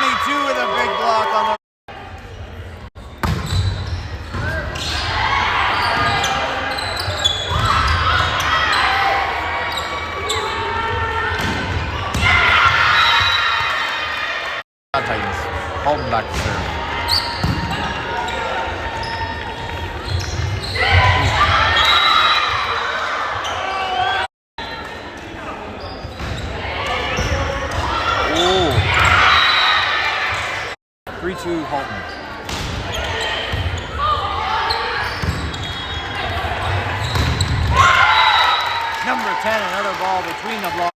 22 with a big block on the. Titans. Halton back to serve. Ooh. 3-2 Halton. Number 10, another ball between the blocks.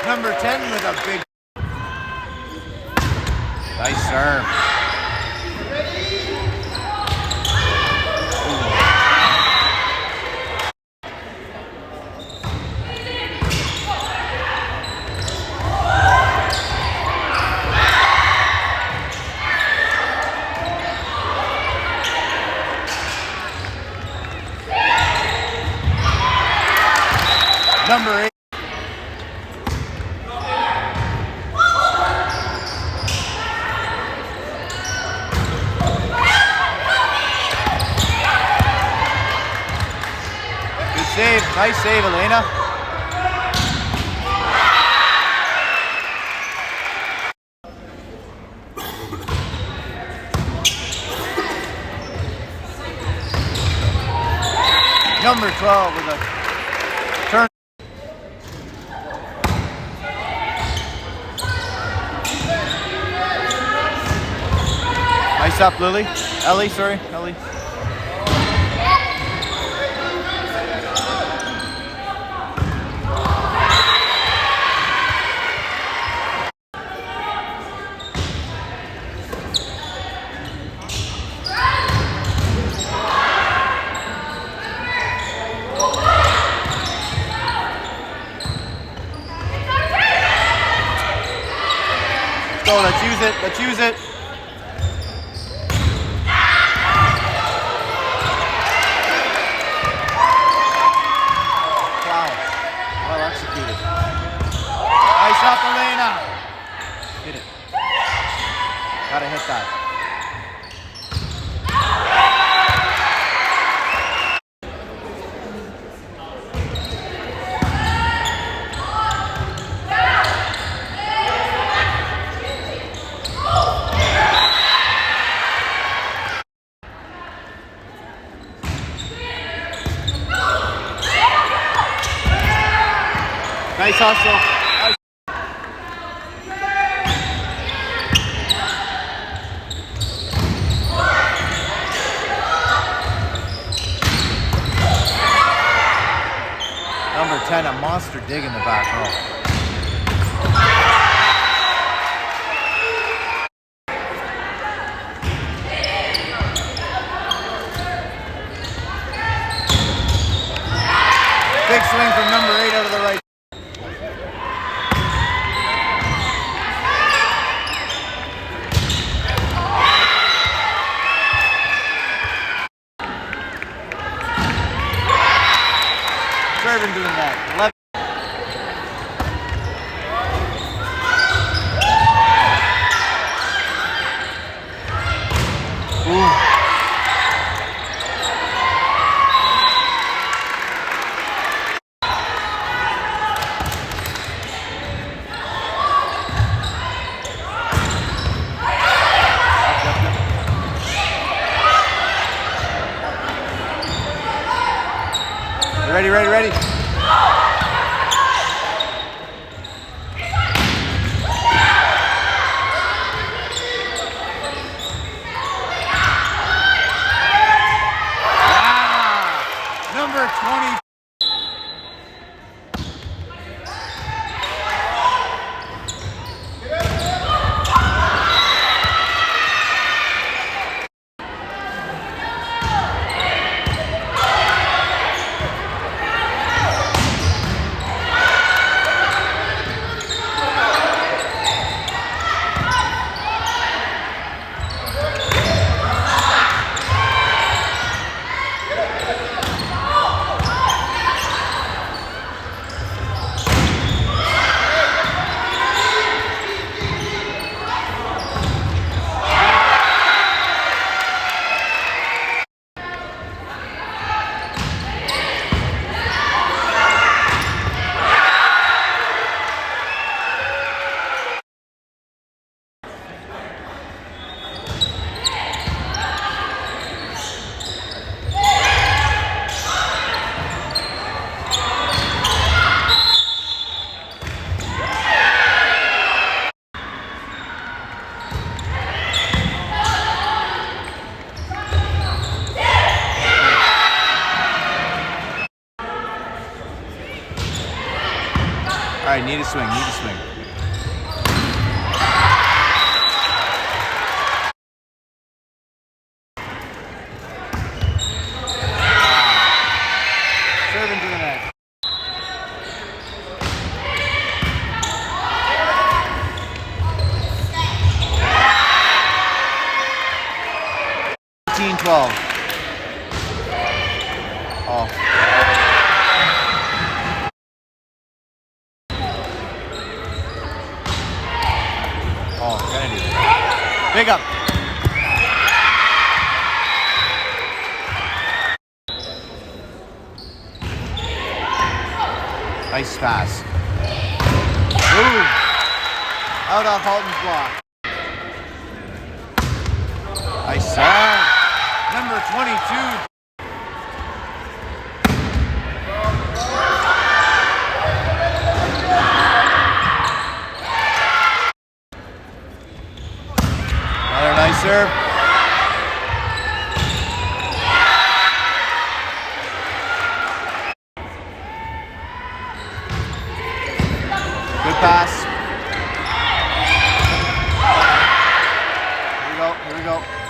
Number 10 with a big. Nice serve. Number 8. Save, nice save, Elena. Number 12 with a turn. Nice up, Ellie, sorry, Ellie. Go, let's use it, let's use it. Wow, well executed. Nice up, Elena. Hit it. Gotta hit that. Nice hustle. Nice. Number 10, a monster dig in the back row. Big swing from number 8 out of the right. Been doing that. 11. Ooh. Ready, ready, ready. Number 20. need a swing, need a swing. Serve into the net. $15-12. Oh. Oh, Kennedy. Big up. Nice pass. Ooh. Out off Halton's block. Nice serve. Number 22. Another nice serve. Good pass. Here we go, here we go.